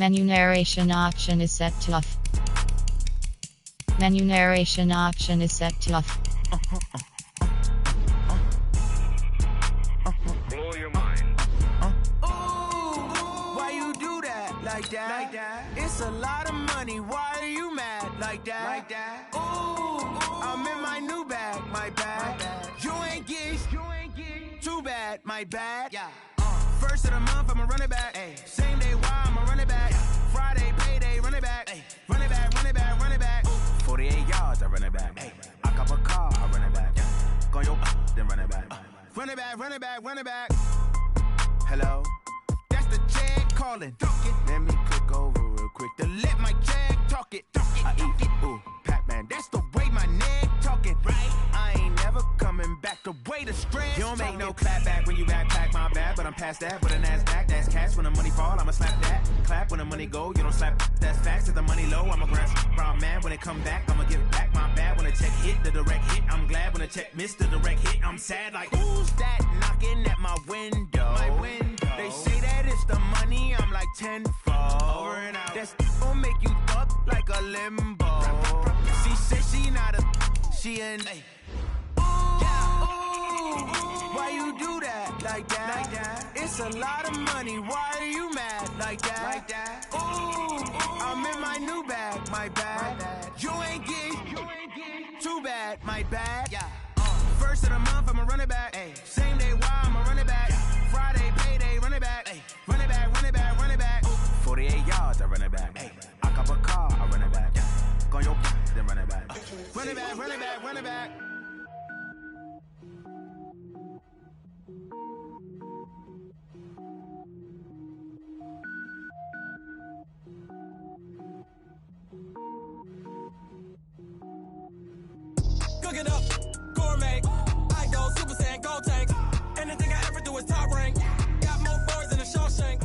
Menu narration option is set to off. Menu narration option is set to off. Blow your mind. Why you do that like that? It's a lot of money. Why are you mad like that? Ooh, I'm in my new bag, my bad. You ain't get too bad, my bad. Yeah. First of the month, I'ma run it back. Ay. Same day, why I'ma run it back. Friday, payday, run it back. Ay. Run it back, run it back, run it back. 48 yards, I run it back. Ay. I cop a car, I run it back. Go your then run it back. Run it back, run it back, run it back. Hello? That's the jag calling. Let me click over real quick to let my jag talk it. I eat it, ooh, Pac-Man. That's the way my neck talking. Right? I ain't never coming back the way the stress. You don't make no clap back when you backpack, my bad. But I'm past that with a NASDAQ. That's cash when the money fall, I'ma slap that. Clap when the money go, you don't slap. That's facts. If the money low, I'ma grab brown man. When it come back, I'ma give back my bad. When the check hit, the direct hit. I'm glad when the check missed the direct hit. I'm sad like, who's that knocking at my window? My window. They say that it's the money, I'm like tenfold. Over and out. That's gon' make you up like a limbo. She said she not a, she an. Why you do that like that? It's a lot of money. Why are you mad like that? Ooh, I'm in my new bag, my bad. You ain't get too bad, my bad. Yeah. First of the month, I'ma run it back. Ay. Same day, why I'ma run it back. Friday, payday, run it back. Ay. Run it back, run it back, run it back. 48 yards, I run it back. Ay. I cop a car, I run it back. Go your then run it back. Run it back, run it back, run it back. Cook it up, gourmet. I go Super Saiyan, gold tank. Anything I ever do is top rank. Got more boys than a Shawshank.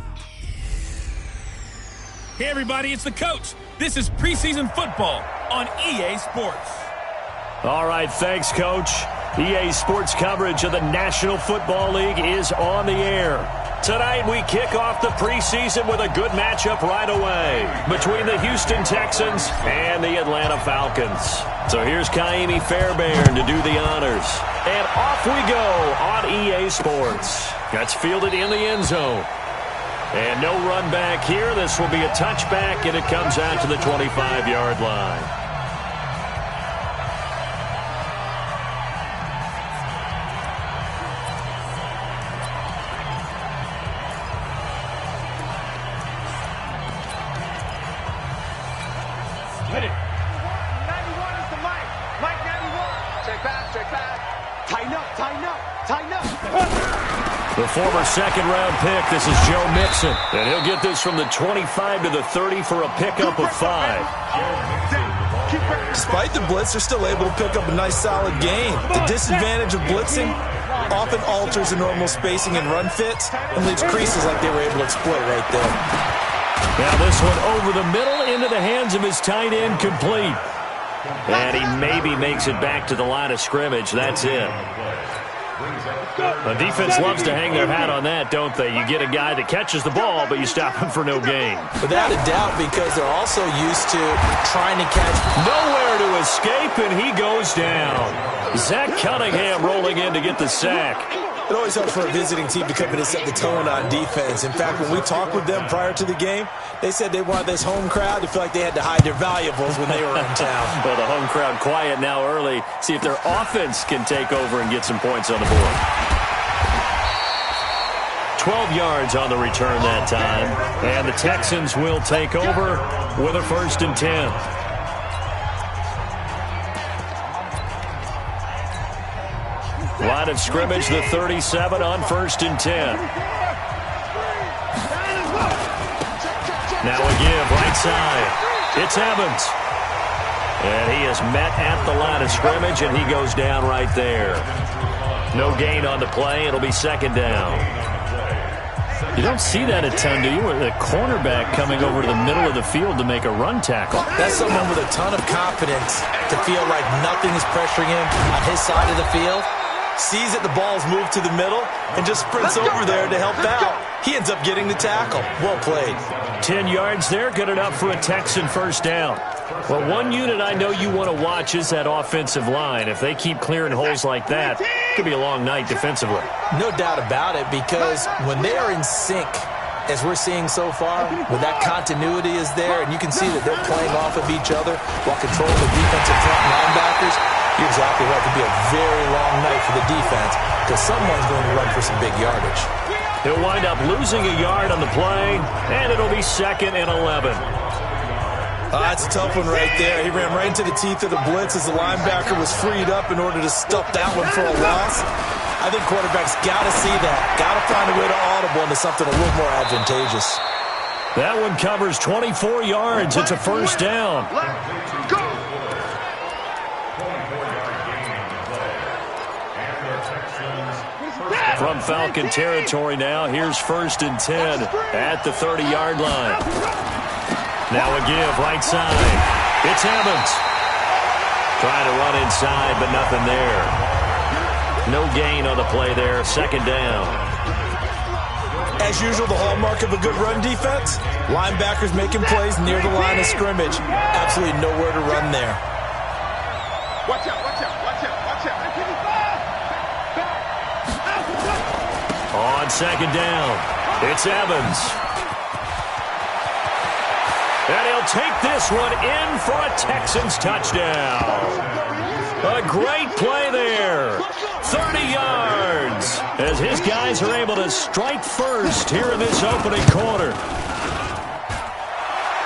Hey everybody, it's the coach. This is preseason football on EA Sports. All right, thanks, Coach. EA Sports coverage of the National Football League is on the air. Tonight, we kick off the preseason with a good matchup right away between the Houston Texans and the Atlanta Falcons. So here's Kaimi Fairbairn to do the honors. And off we go on EA Sports. That's fielded in the end zone. And no run back here. This will be a touchback, and it comes out to the 25-yard line. Hit it. 91 is the Mike. Mike 91. Check back, check back. Tighten up, tighten up, tighten up. The former second-round pick, this is Joe Mixon. And he'll get this from the 25 to the 30 for a pickup of 5. Despite the blitz, they're still able to pick up a nice, solid gain. The disadvantage of blitzing often alters the normal spacing and run fits and leaves creases like they were able to exploit right there. Now this one over the middle into the hands of his tight end, complete. And he maybe makes it back to the line of scrimmage. That's it. The defense loves to hang their hat on that, don't they? You get a guy that catches the ball, but you stop him for no gain. Without a doubt, because they're also used to trying to catch. Nowhere to escape, and he goes down. Zach Cunningham rolling in to get the sack. It always helps for a visiting team to come in and set the tone on defense. In fact, when we talked with them prior to the game, they said they wanted this home crowd to feel like they had to hide their valuables when they were in town. Well, the home crowd quiet now early. See if their offense can take over and get some points on the board. 12 yards on the return that time. And the Texans will take over with a 1st and 10. Line of scrimmage, the 37 on 1st and 10. Now a give, right side. It's Evans. And he is met at the line of scrimmage, and he goes down right there. No gain on the play. It'll be 2nd down. You don't see that a ton, do you? The cornerback coming over to the middle of the field to make a run tackle. That's someone with a ton of confidence to feel like nothing is pressuring him on his side of the field. sees that the ball's moved to the middle, and just sprints over there to help out. He ends up getting the tackle. Well played. 10 yards there, good enough for a Texan first down. Well, one unit I know you want to watch is that offensive line. If they keep clearing holes like that, it could be a long night defensively. No doubt about it, because when they are in sync, as we're seeing so far, when that continuity is there, and you can see that they're playing off of each other while controlling the defensive front linebackers, you're exactly right. It could be a very long night for the defense because someone's going to run for some big yardage. He'll wind up losing a yard on the play, and it'll be 2nd and 11. That's a tough one right there. He ran right into the teeth of the blitz as the linebacker was freed up in order to stuff that one for a loss. I think quarterbacks got to see that. Got to find a way to audible into something a little more advantageous. That one covers 24 yards. It's a first down. Go! From Falcon territory now, here's 1st and 10 at the 30-yard line. Now a give, right side. It's Evans. Trying to run inside, but nothing there. No gain on the play there, 2nd down. As usual, the hallmark of a good run defense, linebackers making plays near the line of scrimmage. Absolutely nowhere to run there. Watch out, watch out, watch out, watch out. On 2nd down, it's Evans. And he'll take this one in for a Texans touchdown. A great play there. 30 yards as his guys are able to strike first here in this opening quarter.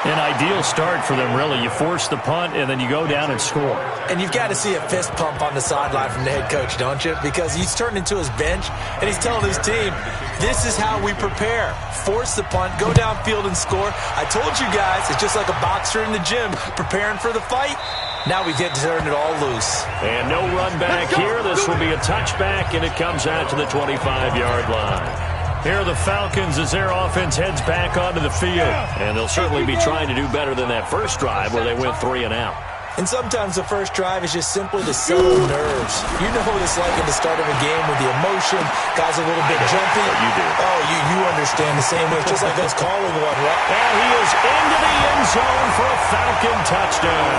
An ideal start for them, really. You force the punt, and then you go down and score. And you've got to see a fist pump on the sideline from the head coach, don't you? Because he's turned into his bench, and he's telling his team, this is how we prepare. Force the punt, go downfield and score. I told you guys, it's just like a boxer in the gym preparing for the fight. Now we get to turn it all loose. And no run back here. This will be a touchback, and it comes out to the 25-yard line. Here are the Falcons as their offense heads back onto the field. And they'll certainly be trying to do better than that first drive where they went 3 and out. And sometimes the first drive is just simply to settle nerves. You know what it's like at the start of a game with the emotion. Guys are a little bit jumpy. You do. Oh, you understand the same way. It's just like us calling one, right? And he is into the end zone for a Falcon touchdown.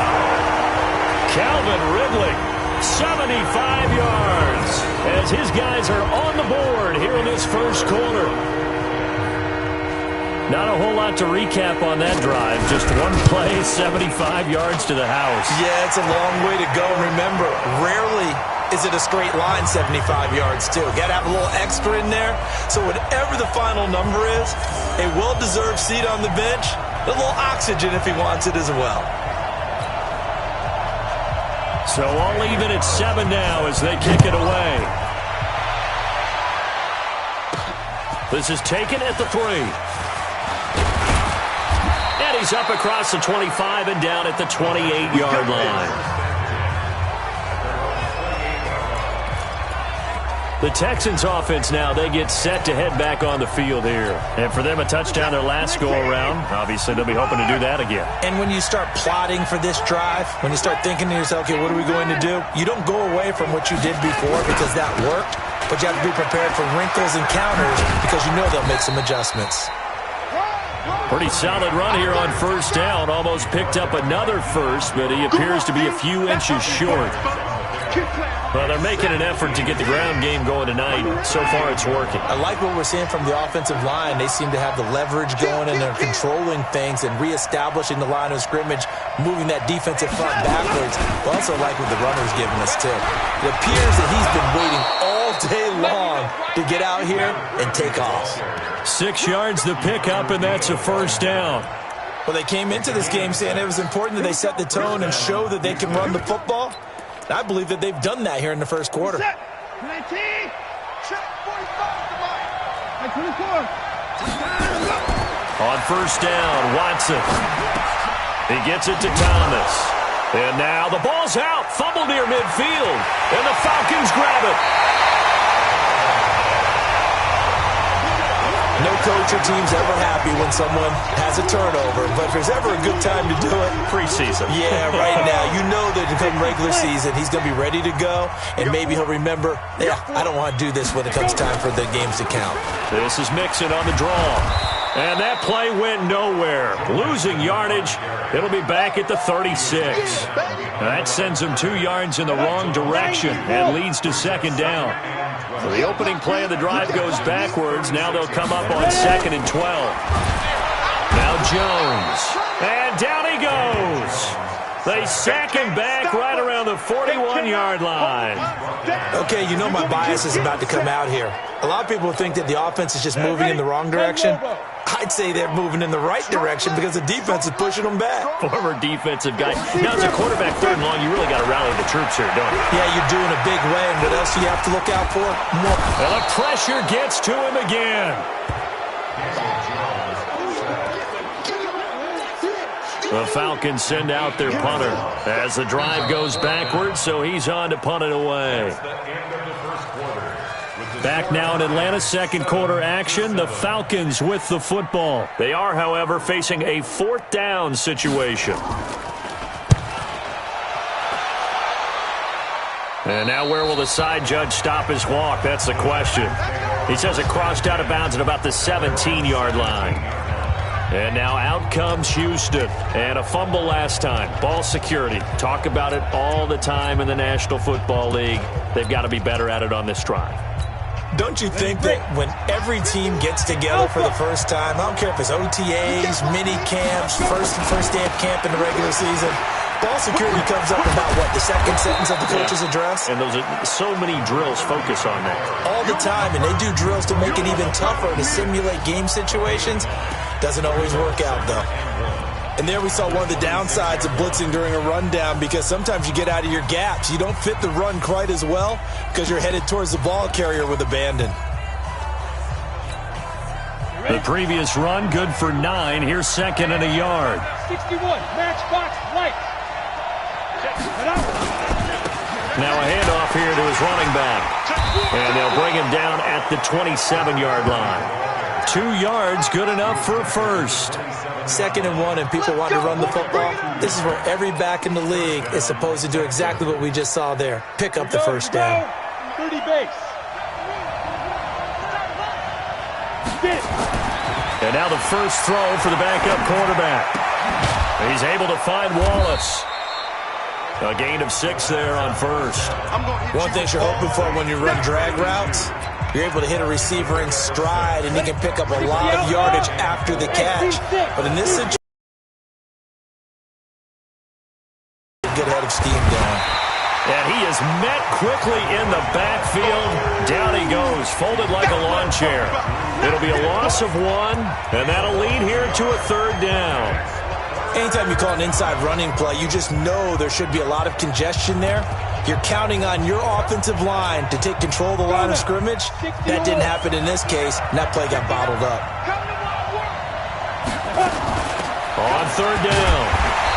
Calvin Ridley, 75 yards, as his guys are on the board here in this first quarter. Not a whole lot to recap on that drive. Just one play, 75 yards to the house. Yeah, it's a long way to go. Remember, rarely is it a straight line 75 yards, too. Got to have a little extra in there. So whatever the final number is, a well-deserved seat on the bench, a little oxygen if he wants it as well. So all even at 7 now as they kick it away. This is taken at the 3. And he's up across the 25 and down at the 28-yard line. The Texans offense now, they get set to head back on the field here. And for them, a touchdown their last go-around. Obviously, they'll be hoping to do that again. And when you start plotting for this drive, when you start thinking to yourself, okay, what are we going to do? You don't go away from what you did before because that worked, but you have to be prepared for wrinkles and counters because you know they'll make some adjustments. Pretty solid run here on first down. Almost picked up another first, but he appears to be a few inches short. Well, they're making an effort to get the ground game going tonight. So far, it's working. I like what we're seeing from the offensive line. They seem to have the leverage going, and they're controlling things and reestablishing the line of scrimmage, moving that defensive front backwards. But also like what the runner's giving us, too. It appears that he's been waiting all day long to get out here and take off. 6 yards to pick up, and that's a first down. Well, they came into this game saying it was important that they set the tone and show that they can run the football. I believe that they've done that here in the first quarter. Set. 19. Set. 45. On first down, Watson. He gets it to Thomas. And now the ball's out. Fumble near midfield. And the Falcons grab it. No coach or team's ever happy when someone has a turnover, but if there's ever a good time to do it, preseason. Yeah, right now. You know that come regular season, he's going to be ready to go, and maybe he'll remember, yeah, I don't want to do this when it comes time for the games to count. This is Mixon on the draw. And that play went nowhere. Losing yardage. It'll be back at the 36. That sends them 2 yards in the wrong direction and leads to second down. So the opening play of the drive goes backwards. Now they'll come up on 2nd and 12. Now Jones. And down he goes. They sack him back right around the 41-yard line. Okay, you know my bias is about to come out here. A lot of people think that the offense is just moving in the wrong direction. I'd say they're moving in the right direction because the defense is pushing them back. Former defensive guy. Now, as a quarterback 3rd and long, you really got to rally the troops here, don't you? Yeah, you're doing a big way, and what else do you have to look out for? More. Well, the pressure gets to him again. The Falcons send out their punter as the drive goes backwards, so he's on to punt it away. Back now in Atlanta's second quarter action, the Falcons with the football. They are, however, facing a 4th down situation. And now where will the side judge stop his walk? That's the question. He says it crossed out of bounds at about the 17-yard line. And now out comes Houston. And a fumble last time. Ball security. Talk about it all the time in the National Football League. They've got to be better at it on this drive. Don't you think that when every team gets together for the first time, I don't care if it's OTAs, mini camps, first day of camp in the regular season, ball security comes up about, what, the second sentence of the coach's address? And those are so many drills focus on that. All the time, and they do drills to make it even tougher to simulate game situations. Doesn't always work out, though. And there we saw one of the downsides of blitzing during a rundown because sometimes you get out of your gaps. You don't fit the run quite as well because you're headed towards the ball carrier with abandon. The previous run, good for 9. Here's 2nd and a yard. 61, matchbox light. Now a handoff here to his running back. And they'll bring him down at the 27-yard line. 2 yards, good enough for a first. 2nd and 1, and people want to run the football. This is where every back in the league is supposed to do exactly what we just saw there. Pick up the first down. 30 base. And now the first throw for the backup quarterback. He's able to find Wallace. A gain of 6 there on first. One thing you're hoping for when you run drag routes, you're able to hit a receiver in stride, and he can pick up a lot of yardage after the catch. But in this situation, good head of steam going. And he is met quickly in the backfield. Down he goes, folded like a lawn chair. It'll be a loss of 1, and that'll lead here to a 3rd down. Anytime you call an inside running play, you just know there should be a lot of congestion there. You're counting on your offensive line to take control of the line of scrimmage. That didn't happen in this case, and that play got bottled up. On 3rd down,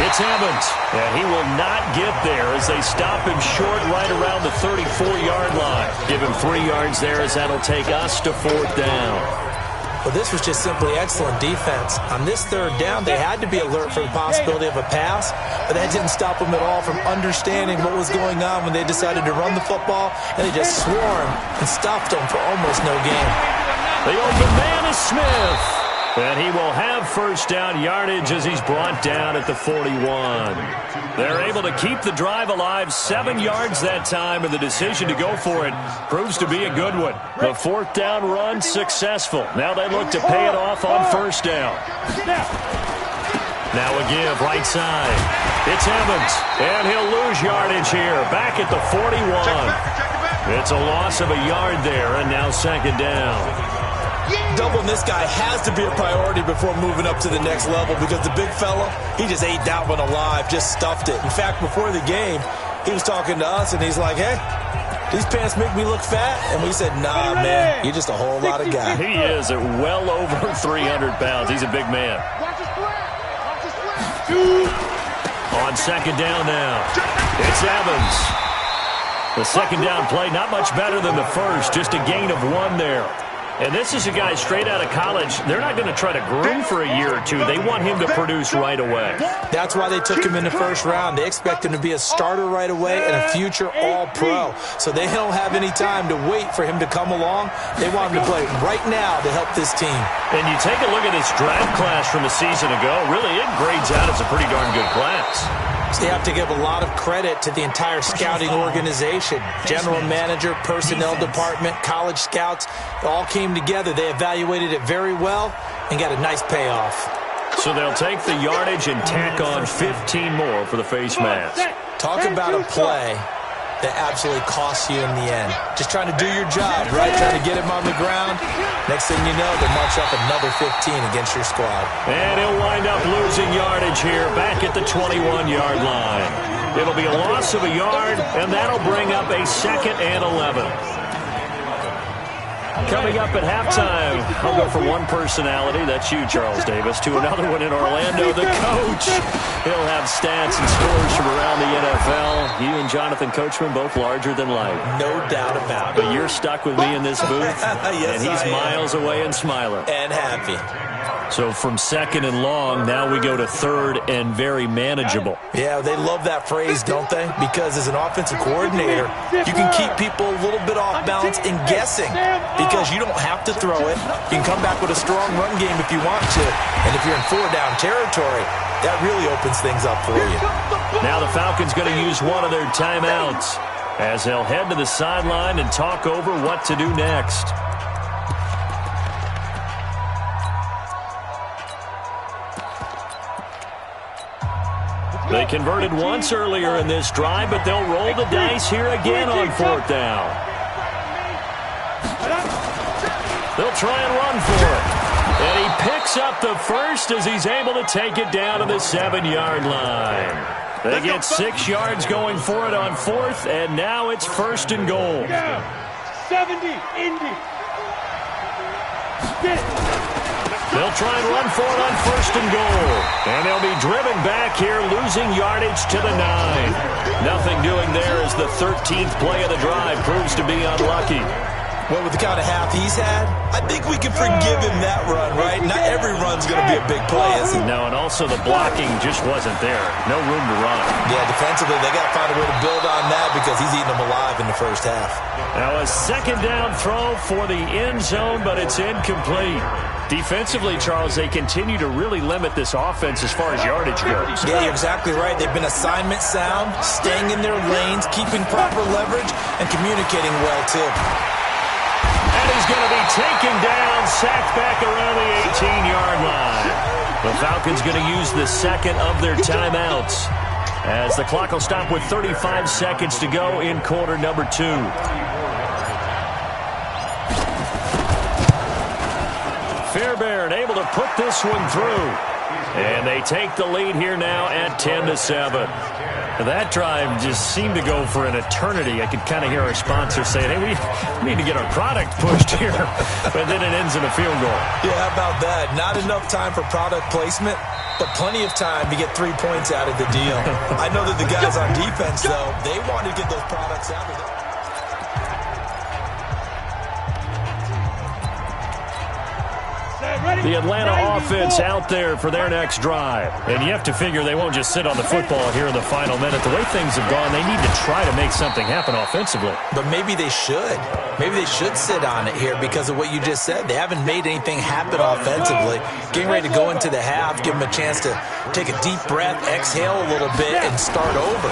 it's Evans, and he will not get there as they stop him short right around the 34-yard line. Give him 3 yards there as that'll take us to 4th down. Well, this was just simply excellent defense. On this 3rd down, they had to be alert for the possibility of a pass, but that didn't stop them at all from understanding what was going on when they decided to run the football, and they just swarmed and stopped them for almost no gain. The open man is Smith, and he will have first down yardage as he's brought down at the 41. They're able to keep the drive alive, 7 yards that time, and the decision to go for it proves to be a good one. The 4th down run successful. Now they look to pay it off on first down. Now a give right side. It's Evans, and he'll lose yardage here, back at the 41. It's a loss of a yard there, and now 2nd down. Doubling this guy has to be a priority before moving up to the next level because the big fella, he just ate that one alive, just stuffed it. In fact, before the game, he was talking to us, and he's like, hey, these pants make me look fat? And we said, nah, man, you're just a whole lot of guy. He is at well over 300 pounds. He's a big man. On 2nd down now, it's Evans. The 2nd down play, not much better than the first, just a gain of 1 there. And this is a guy straight out of college. They're not going to try to groom for a year or two. They want him to produce right away. That's why they took him in the first round. They expect him to be a starter right away and a future all-pro. So they don't have any time to wait for him to come along. They want him to play right now to help this team. And you take a look at this draft class from a season ago. Really, it grades out as a pretty darn good class. So you have to give a lot of credit to the entire scouting organization. General manager, personnel department, college scouts, it all came together. They evaluated it very well and got a nice payoff. So they'll take the yardage and tack on 15 more for the face mask. Talk about a play that absolutely costs you in the end. Just trying to do your job, right? Trying to get him on the ground. Next thing you know, they march up another 15 against your squad. And he'll wind up losing yardage here back at the 21-yard line. It'll be a loss of a yard, and that'll bring up a 2nd and 11. Coming up at halftime, I'll go from one personality, that's you, Charles Davis, to another one in Orlando, the coach. He'll have stats and scores from around the NFL. You and Jonathan Coachman, both larger than life. No doubt about it. But you're stuck with me in this booth, yes, and he's miles away and smiling. And happy. So from 2nd and long, now we go to 3rd and very manageable. Yeah, they love that phrase, don't they? Because as an offensive coordinator, you can keep people a little bit off balance and guessing because you don't have to throw it. You can come back with a strong run game if you want to. And if you're in 4-down territory, that really opens things up for you. Now the Falcons going to use one of their timeouts as they'll head to the sideline and talk over what to do next. They converted once earlier in this drive, but they'll roll the dice here again on 4th down. They'll try and run for it. And he picks up the first as he's able to take it down to the 7-yard line. They get 6 yards going for it on 4th, and now it's 1st and goal. 70, Indy. They'll try and run for it on 1st and goal. And they'll be driven back here, losing yardage to the 9. Nothing doing there as the 13th play of the drive proves to be unlucky. Well, with the kind of half he's had, I think we can forgive him that run, right? Not every run's going to be a big play, is it? No, and also the blocking just wasn't there. No room to run. Yeah, defensively, they got to find a way to build on that because he's eating them alive in the first half. Now a 2nd down throw for the end zone, but it's incomplete. Defensively, Charles, they continue to really limit this offense as far as yardage goes. Yeah, you're exactly right. They've been assignment sound, staying in their lanes, keeping proper leverage, and communicating well, too. And he's going to be taken down, sacked back around the 18-yard line. The Falcons going to use the 2nd of their timeouts as the clock will stop with 35 seconds to go in quarter number 2. Fairbairn able to put this one through. And they take the lead here now at 10-7. That drive just seemed to go for an eternity. I could kind of hear our sponsor saying, hey, we need to get our product pushed here. But then it ends in a field goal. Yeah, how about that? Not enough time for product placement, but plenty of time to get 3 points out of the deal. I know that the guys on defense, though, they want to get those products out of there. The Atlanta offense out there for their next drive. And you have to figure they won't just sit on the football here in the final minute. The way things have gone, they need to try to make something happen offensively. But maybe they should. Maybe they should sit on it here because of what you just said. They haven't made anything happen offensively. Getting ready to go into the half, give them a chance to take a deep breath, exhale a little bit, and start over.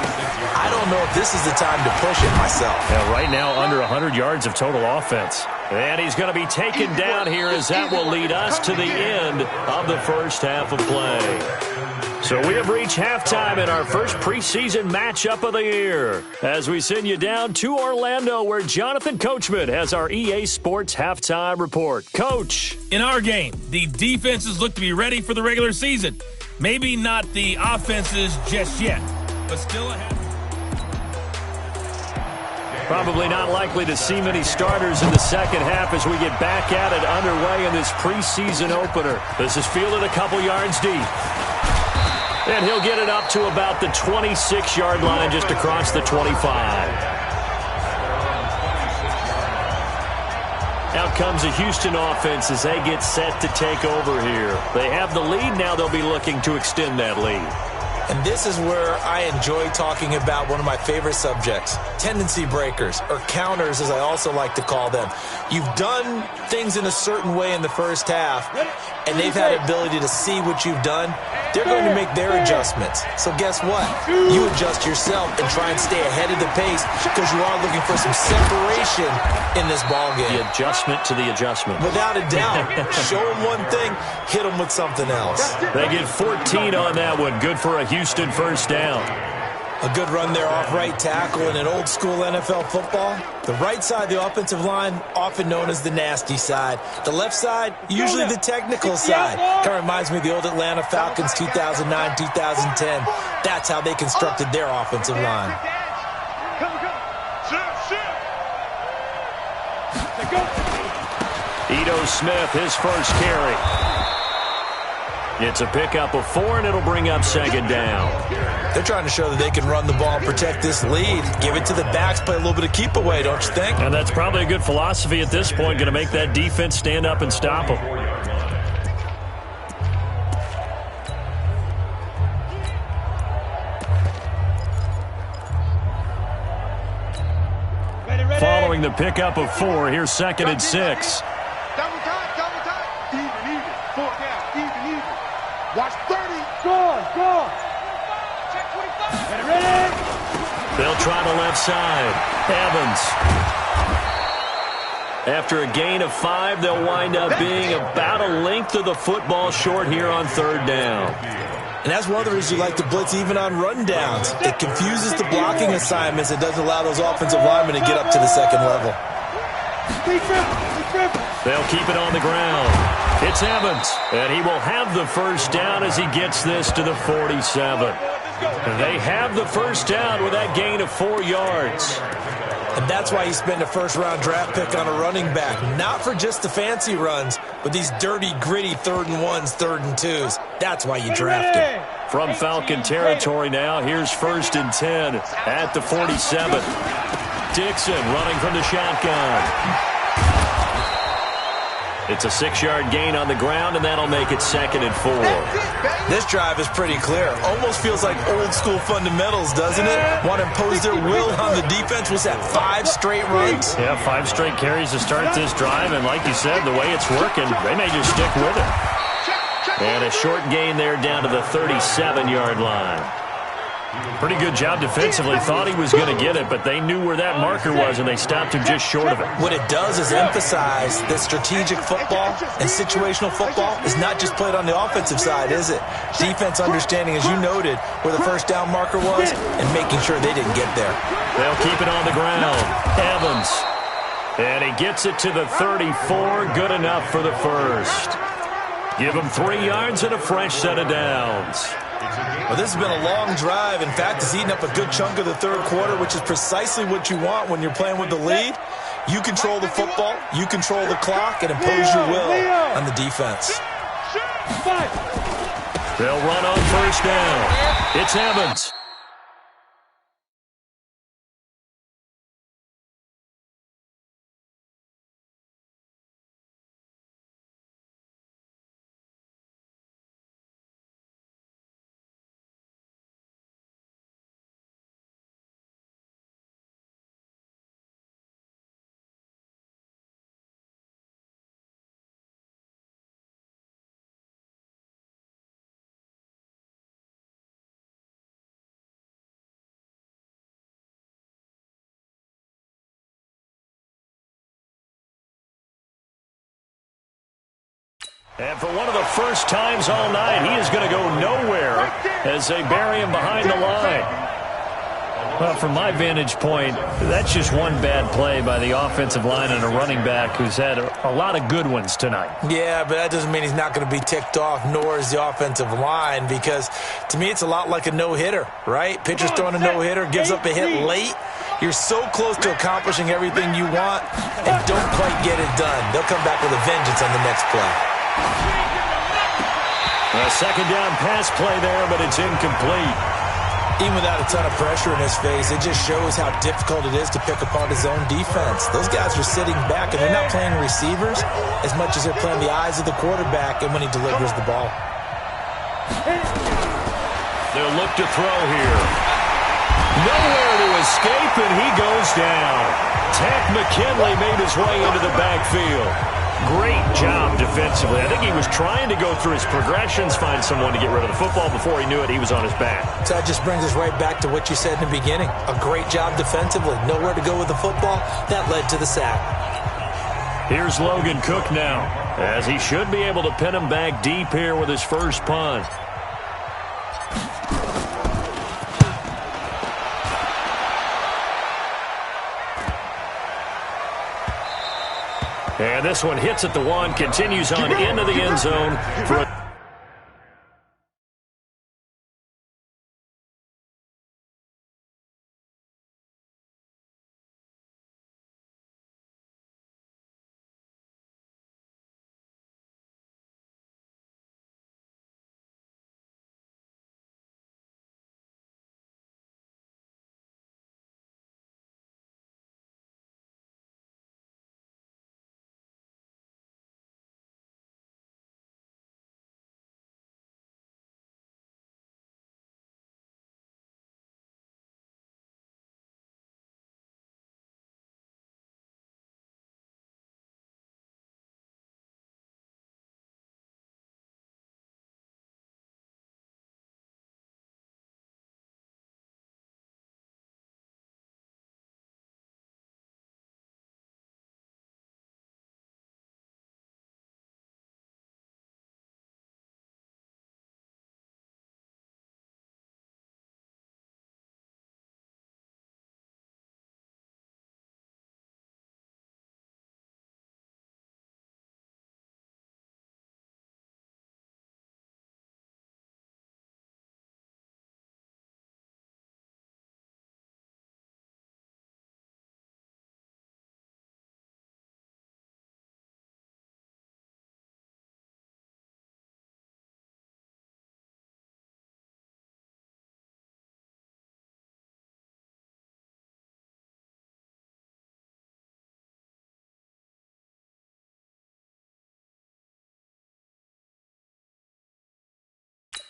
I don't know if this is the time to push it myself. Yeah, right now, under 100 yards of total offense. And he's going to be taken down here as that will lead us to the end of the first half of play. So we have reached halftime in our first preseason matchup of the year as we send you down to Orlando where Jonathan Coachman has our EA Sports halftime report. Coach. In our game, the defenses look to be ready for the regular season. Maybe not the offenses just yet, but still ahead. Probably not likely to see many starters in the second half as we get back at it underway in this preseason opener. This is fielded a couple yards deep. And he'll get it up to about the 26-yard line just across the 25. Out comes the Houston offense as they get set to take over here. They have the lead. Now they'll be looking to extend that lead. And this is where I enjoy talking about one of my favorite subjects, tendency breakers, or counters as I also like to call them. You've done things in a certain way in the first half, and they've had ability to see what you've done. They're going to make their adjustments. So guess what? You adjust yourself and try and stay ahead of the pace because you are looking for some separation in this ballgame. The adjustment to the adjustment. Without a doubt. Show them one thing, hit them with something else. They get 14 on that one. Good for a Houston first down. A good run there off right tackle in an old school NFL football. The right side of the offensive line, often known as the nasty side. The left side, usually the technical side. Kind of reminds me of the old Atlanta Falcons 2009, 2010. That's how they constructed their offensive line. Ito Smith, his first carry. It's a pickup of 4, and it'll bring up second down. They're trying to show that they can run the ball and protect this lead. Give it to the backs, play a little bit of keep away, don't you think? And that's probably a good philosophy at this point, going to make that defense stand up and stop them. Following the pickup of 4, here's second and 6. Double time. Even. 4 down, even. Watch 30. Go. Check 25. Ready. They'll try the left side. Evans. After a gain of 5, they'll wind up being about a length of the football short here on third down. And that's one of the reasons you like to blitz even on rundowns. It confuses the blocking assignments. It doesn't allow those offensive linemen to get up to the second level. They'll keep it on the ground. It's Evans, and he will have the first down as he gets this to the 47. They have the first down with that gain of 4 yards. And that's why you spend a first-round draft pick on a running back. Not for just the fancy runs, but these dirty, gritty 3rd and 1s, 3rd and 2s. That's why you draft him. From Falcon territory now, here's 1st and 10 at the 47. Dixon running from the shotgun. It's a 6-yard gain on the ground, and that'll make it 2nd and 4. This drive is pretty clear. Almost feels like old-school fundamentals, doesn't it? Want to impose their will on the defense. Was that 5 straight runs? Yeah, 5 straight carries to start this drive, and like you said, the way it's working, they may just stick with it. And a short gain there down to the 37-yard line. Pretty good job defensively. Thought he was going to get it, but they knew where that marker was, and they stopped him just short of it. What it does is emphasize that strategic football and situational football is not just played on the offensive side, is it? Defense understanding, as you noted, where the first down marker was and making sure they didn't get there. They'll keep it on the ground. Evans. And he gets it to the 34. Good enough for the first. Give him 3 yards and a fresh set of downs. Well, this has been a long drive. In fact, it's eaten up a good chunk of the third quarter, which is precisely what you want when you're playing with the lead. You control the football, you control the clock, and impose your will on the defense. They'll run on first down. It's Evans. And for one of the first times all night, he is going to go nowhere as they bury him behind the line. Well, from my vantage point, that's just one bad play by the offensive line and a running back who's had a lot of good ones tonight. Yeah, but that doesn't mean he's not going to be ticked off, nor is the offensive line, because to me it's a lot like a no-hitter, right? Pitcher's throwing a no-hitter, gives up a hit late. You're so close to accomplishing everything you want and don't quite get it done. They'll come back with a vengeance on the next play. A second down pass play there, but it's incomplete. Even without a ton of pressure in his face, it just shows how difficult it is to pick apart his own defense. Those guys are sitting back, and they're not playing receivers as much as they're playing the eyes of the quarterback and when he delivers the ball. They'll look to throw here. Nowhere to escape, and he goes down. Tech McKinley made his way into the backfield. Great job defensively. I think he was trying to go through his progressions, find someone to get rid of the football. Before he knew it, he was on his back. So that just brings us right back to what you said in the beginning. A great job defensively. Nowhere to go with the football. That led to the sack. Here's Logan Cook now, as he should be able to pin him back deep here with his first punt. And this one hits at the 1, continues on into the end zone for a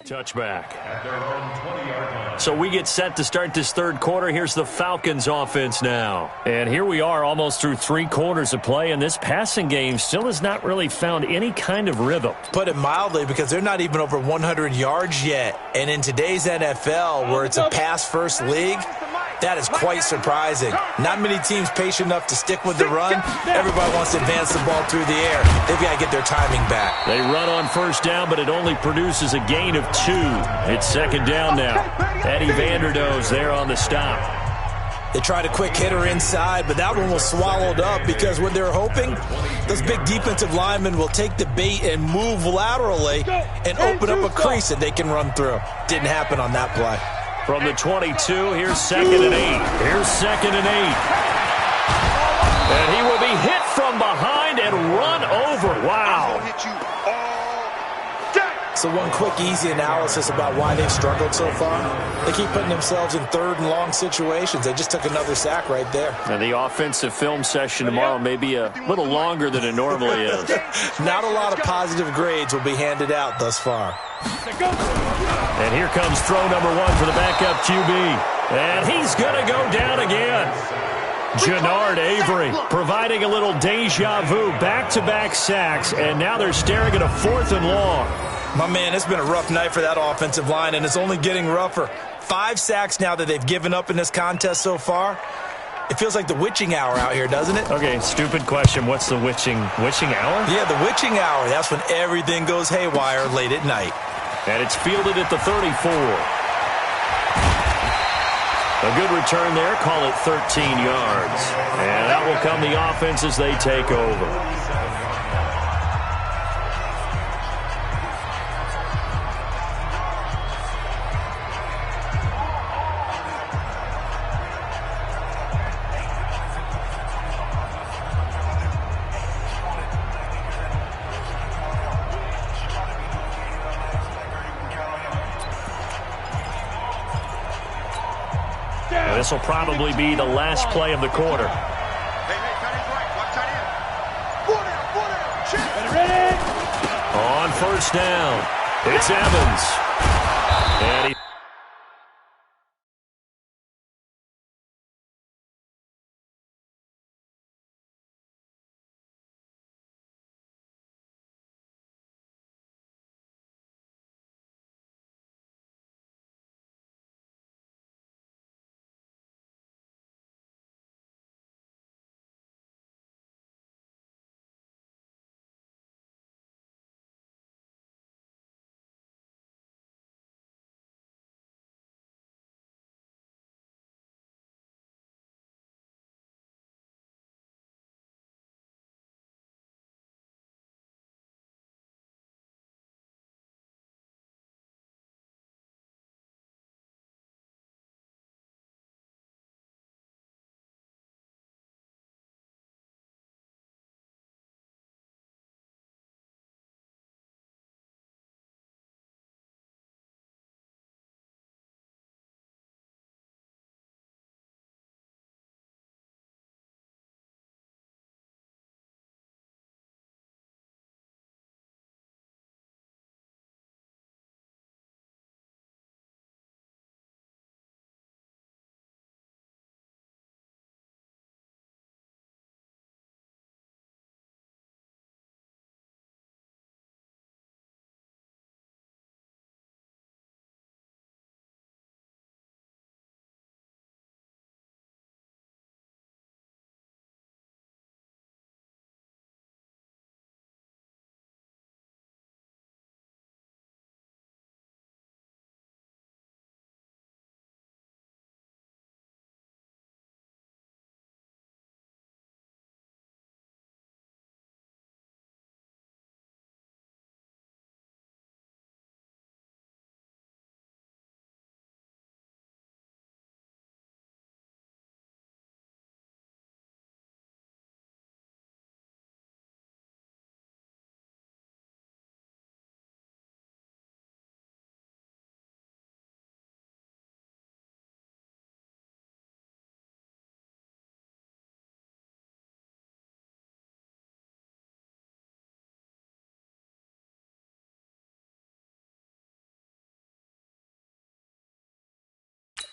touchback. So we get set to start this third quarter. Here's the Falcons offense now. And here we are almost through 3 quarters of play, and this passing game still has not really found any kind of rhythm. Put it mildly, because they're not even over 100 yards yet. And in today's NFL, where it's a pass-first league, that is quite surprising. Not many teams patient enough to stick with the run. Everybody wants to advance the ball through the air. They've got to get their timing back. They run on first down, but it only produces a gain of 2. It's second down now. Eddie Vanderdoes there on the stop. They tried a quick hitter inside, but that one was swallowed up because what they're hoping, those big defensive linemen will take the bait and move laterally and open up a crease that they can run through. Didn't happen on that play. From the 22, here's 2nd and 8. Here's 2nd and 8. And he will be hit from behind and run over. Wow. So one quick, easy analysis about why they've struggled so far. They keep putting themselves in 3rd and long situations. They just took another sack right there. And the offensive film session tomorrow may be a little longer than it normally is. Not a lot of positive grades will be handed out thus far. And here comes throw number 1 for the backup QB. And he's going to go down again. Jannard Avery providing a little deja vu, back-to-back sacks, and now they're staring at a 4th and long. My man, it's been a rough night for that offensive line, and it's only getting rougher. 5 sacks now that they've given up in this contest so far. It feels like the witching hour out here, doesn't it? Okay, stupid question. What's the witching hour? Yeah, the witching hour. That's when everything goes haywire late at night. And it's fielded at the 34. A good return there. Call it 13 yards. And out will come the offense as they take over. And this will probably be the last play of the quarter. On first down, it's Evans. And he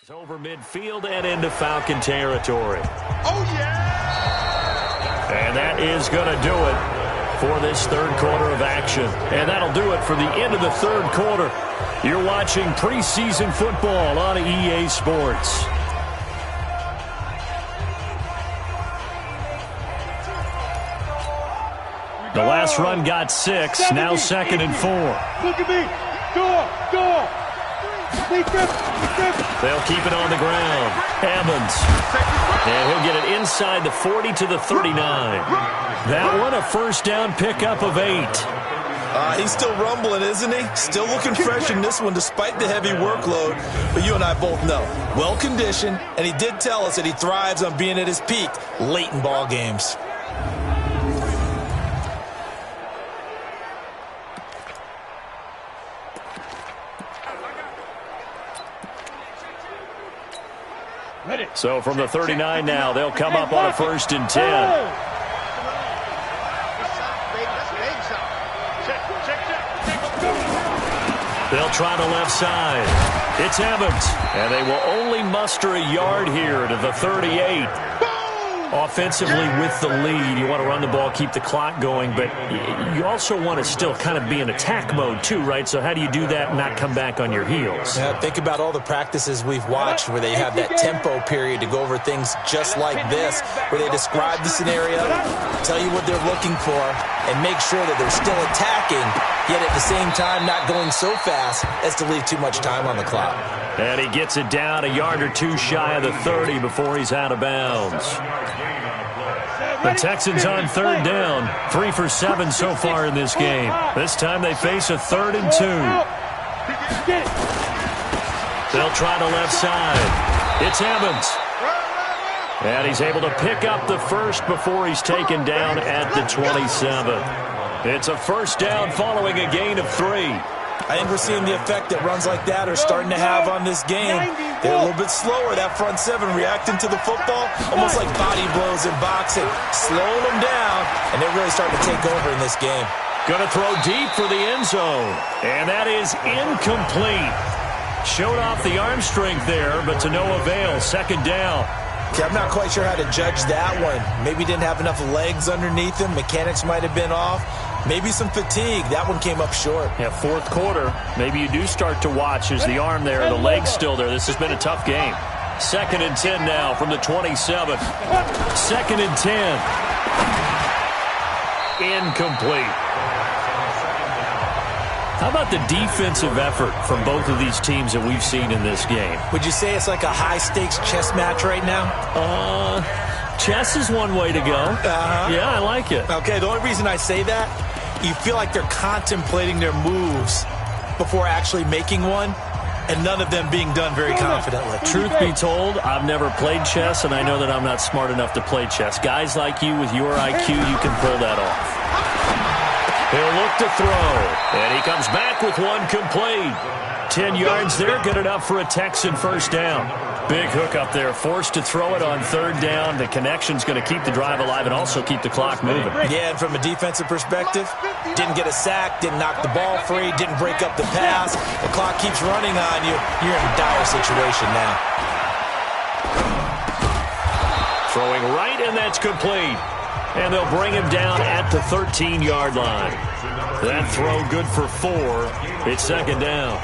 is over midfield and into Falcon territory. Oh, yeah! And that is going to do it for this third quarter of action. And that'll do it for the end of the third quarter. You're watching preseason football on EA Sports. The last run got 6, now 2nd and 4. Look at me! Go! They'll keep it on the ground. Evans. And he'll get it inside the 40 to the 39. That one a first down pickup of 8. He's still rumbling, isn't he? Still looking fresh in this one despite the heavy workload. But you and I both know, well-conditioned, and he did tell us that he thrives on being at his peak late in ball games. So from the 39 now, they'll come up on a 1st and 10. They'll try the left side. It's Evans. And they will only muster a yard here to the 38. Offensively with the lead, you want to run the ball, keep the clock going, but you also want to still kind of be in attack mode too, right? So how do you do that and not come back on your heels? Yeah, think about all the practices we've watched where they have that tempo period to go over things just like this, where they describe the scenario, tell you what they're looking for, and make sure that they're still attacking, yet at the same time not going so fast as to leave too much time on the clock. And he gets it down a yard or two shy of the 30 before he's out of bounds. The Texans on 3rd down, 3 for 7 so far in this game. This time they face a 3rd and 2. They'll try the left side. It's Evans. And he's able to pick up the first before he's taken down at the 27. It's a first down following a gain of 3. I think we're seeing the effect that runs like that are starting to have on this game. They're a little bit slower, that front seven, reacting to the football, almost like body blows in boxing, slowing them down, and they're really starting to take over in this game. Going to throw deep for the end zone, and that is incomplete. Showed off the arm strength there, but to no avail. Second down. Okay, I'm not quite sure how to judge that one. Maybe didn't have enough legs underneath him. Mechanics might have been off. Maybe some fatigue. That one came up short. Yeah, fourth quarter. Maybe you do start to watch as the arm there, the leg's still there. This has been a tough game. 2nd and 10 now from the 27. 2nd and 10. Incomplete. How about the defensive effort from both of these teams that we've seen in this game? Would you say it's like a high-stakes chess match right now? Chess is one way to go. Yeah, I like it. Okay, the only reason I say that, you feel like they're contemplating their moves before actually making one, and none of them being done very confidently. Truth be told, I've never played chess, and I know that I'm not smart enough to play chess. Guys like you with your IQ, you can pull that off. He'll look to throw, and he comes back with one complete. 10 yards there, good enough for a Texan first down. Big hook up there, forced to throw it on 3rd down. The connection's going to keep the drive alive and also keep the clock moving. Yeah, and from a defensive perspective, didn't get a sack, didn't knock the ball free, didn't break up the pass. The clock keeps running on you. You're in a dire situation now. Throwing right, and that's complete. And they'll bring him down at the 13-yard line. That throw good for 4. It's 2nd down.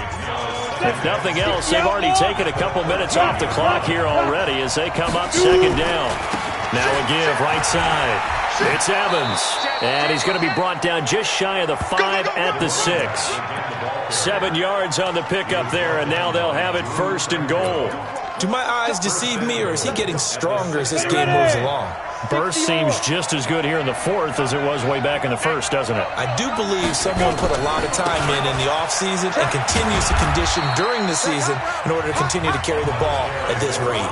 If nothing else, they've already taken a couple minutes off the clock here already as they come up 2nd down. Now a give right side. It's Evans. And he's going to be brought down just shy of the 5 at the 6. 7 yards on the pickup there, and now they'll have it 1st and goal. Do my eyes deceive me, or is he getting stronger as this game moves along? Burst seems just as good here in the 4th as it was way back in the 1st, doesn't it? I do believe someone put a lot of time in the offseason and continues to condition during the season in order to continue to carry the ball at this rate.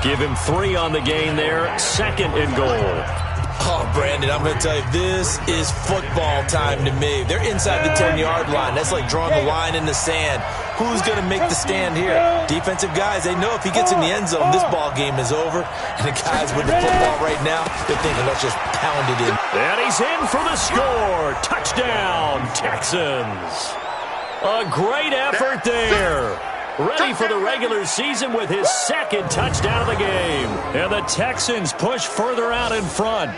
Give him 3 on the gain there. 2nd and goal. Oh, Brandon, I'm going to tell you, this is football time to me. They're inside the 10-yard line. That's like drawing the line in the sand. Who's going to make the stand here? Defensive guys, they know if he gets in the end zone, this ball game is over. And the guys with the football right now, they're thinking, let's just pound it in. And he's in for the score. Touchdown, Texans. A great effort there. Ready for the regular season with his 2nd touchdown of the game. And the Texans push further out in front.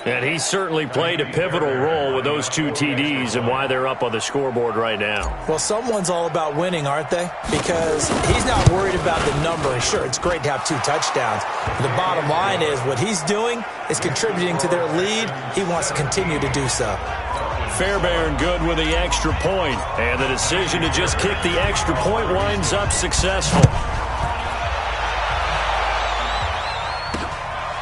And he certainly played a pivotal role with those 2 TDs and why they're up on the scoreboard right now. Well, someone's all about winning, aren't they? Because he's not worried about the number. Sure, it's great to have 2 touchdowns. But the bottom line is what he's doing is contributing to their lead. He wants to continue to do so. Fairbairn good with the extra point. And the decision to just kick the extra point winds up successful.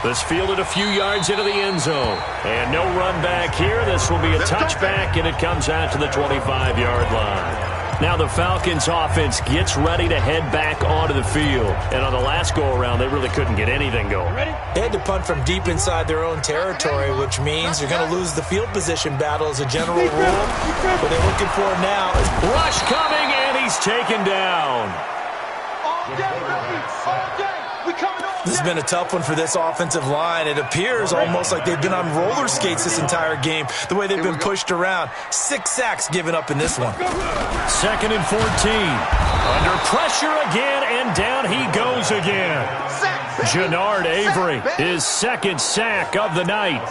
This fielded a few yards into the end zone. And no run back here. This will be a touchback, and it comes out to the 25-yard line. Now the Falcons offense gets ready to head back onto the field. And on the last go-around, they really couldn't get anything going. They had to punt from deep inside their own territory, which means you're going to lose the field position battle as a general rule. What they're looking for now is rush coming, and he's taken down. All day, baby. All day. We coming on. This has been a tough one for this offensive line. It appears almost like they've been on roller skates this entire game, the way they've been pushed around. 6 sacks given up in this one. 2nd and 14. Under pressure again, and down he goes again. Jannard Avery, his 2nd sack of the night.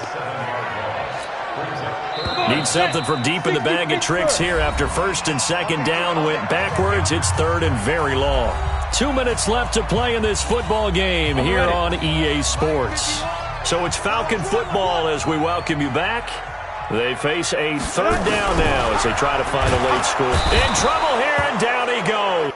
Need something from deep in the bag of tricks here after 1st and 2nd down went backwards. It's 3rd and very long. 2 minutes left to play in this football game here on EA Sports. So it's Falcon football as we welcome you back. They face a 3rd down now as they try to find a late score. In trouble here, and down he goes.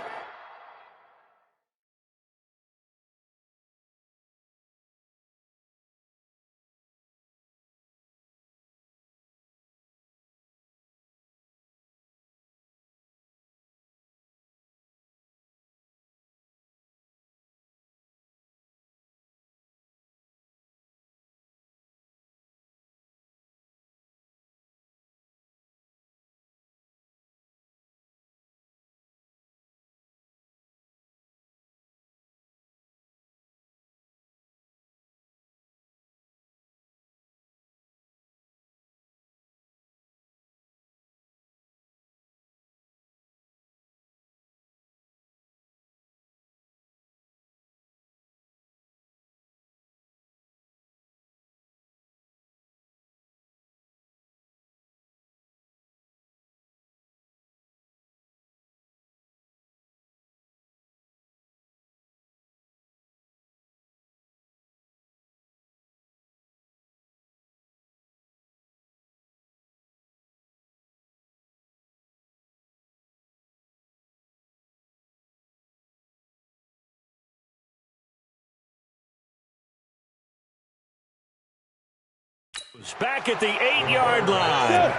back at the 8-yard line.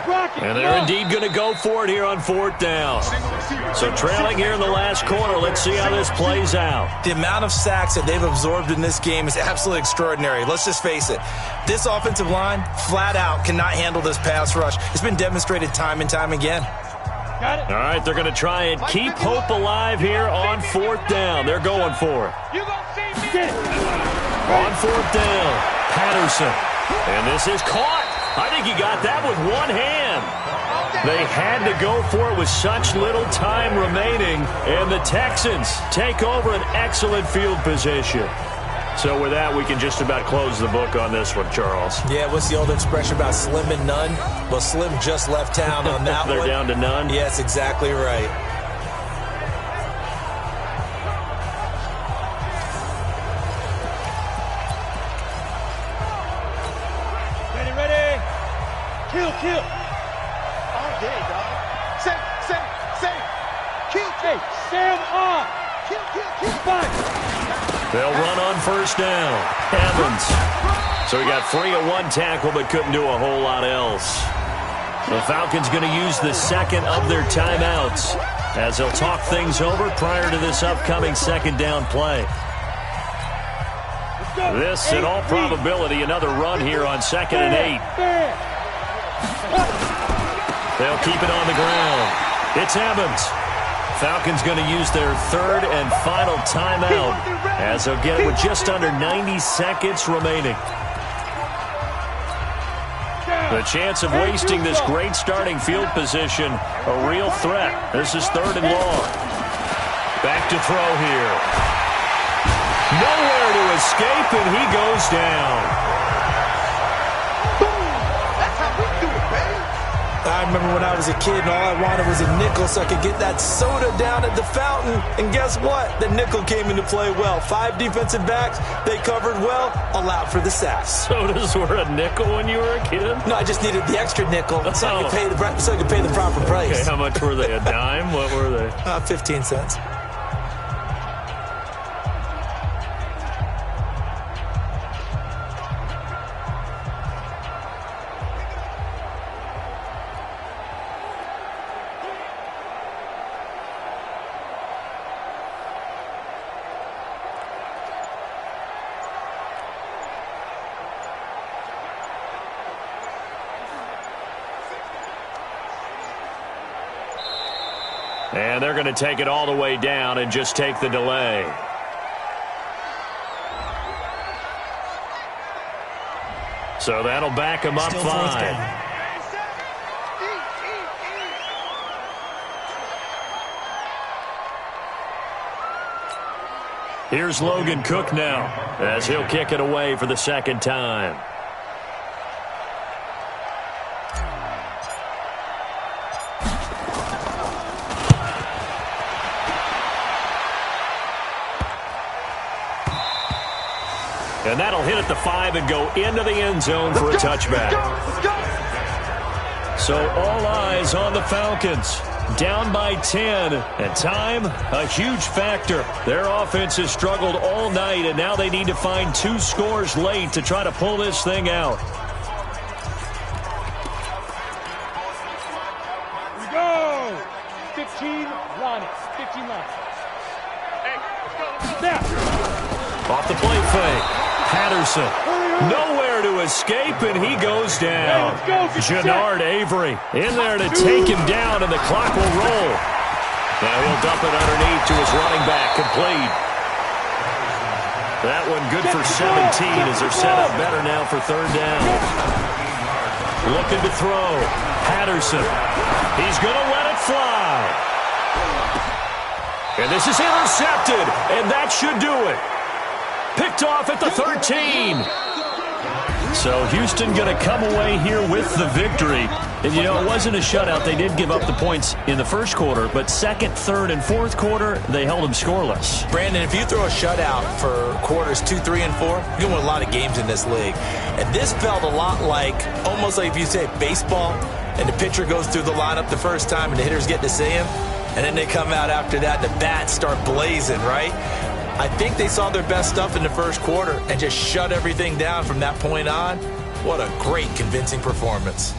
And they're indeed going to go for it here on 4th down. So trailing here in the last quarter. Let's see how this plays out. The amount of sacks that they've absorbed in this game is absolutely extraordinary. Let's just face it. This offensive line, flat out, cannot handle this pass rush. It's been demonstrated time and time again. All right, they're going to try and keep hope alive here on 4th down. They're going for it. On 4th down, Patterson. And this is caught. I think he got that with one hand. They had to go for it with such little time remaining. And the Texans take over an excellent field position. So with that, we can just about close the book on this one, Charles. Yeah, what's the old expression about slim and none? Well, Slim just left town on that They're one. down to none? Yes, exactly right. Ready. Kill. All day, dog. Say. Kill. Hey, Sam on. Kill. Fine. They'll run on 1st down. Evans. So he got free at one tackle but couldn't do a whole lot else. The Falcons going to use the second of their timeouts as they'll talk things over prior to this upcoming 2nd down play. This, in all probability, another run here on 2nd and 8. They'll keep it on the ground. It's Evans. Falcons going to use their 3rd and final timeout as they'll get it with just under 90 seconds remaining. The chance of wasting this great starting field position, a real threat. This is 3rd and long. Back to throw here. Nowhere to escape, and he goes down. I remember when I was a kid and all I wanted was a nickel so I could get that soda down at the fountain. And guess what? The nickel came into play well. 5 defensive backs, they covered well, allowed for the sacks. Sodas were a nickel when you were a kid? No, I just needed the extra nickel so I could pay the proper price. Okay, how much were they? A dime? What were they? 15 cents. And they're going to take it all the way down and just take the delay. So that'll back them up 5. Here's Logan Cook now as he'll kick it away for the 2nd time. And that'll hit at the 5 and go into the end zone for a touchback. So all eyes on the Falcons. Down by 10. And time, a huge factor. Their offense has struggled all night, and now they need to find 2 scores late to try to pull this thing out. Here we go. 15 line. 15 line. Hey, let's go. Now. Off the play fake. Patterson, nowhere to escape, and he goes down. Jannard Avery in there to take him down, and the clock will roll. Now he'll dump it underneath to his running back, complete. That one good for 17 as they're set up better now for 3rd down. Looking to throw. Patterson. He's going to let it fly. And this is intercepted, and that should do it. Picked off at the 13. So Houston going to come away here with the victory. And, you know, it wasn't a shutout. They did give up the points in the first quarter, but 2nd, 3rd, and 4th quarter, they held them scoreless. Brandon, if you throw a shutout for quarters 2, 3, and 4, you're going to win a lot of games in this league. And this felt a lot like, almost like if you say baseball, and the pitcher goes through the lineup the first time, and the hitters get to see him, and then they come out after that, the bats start blazing, right? I think they saw their best stuff in the first quarter and just shut everything down from that point on. What a great, convincing performance.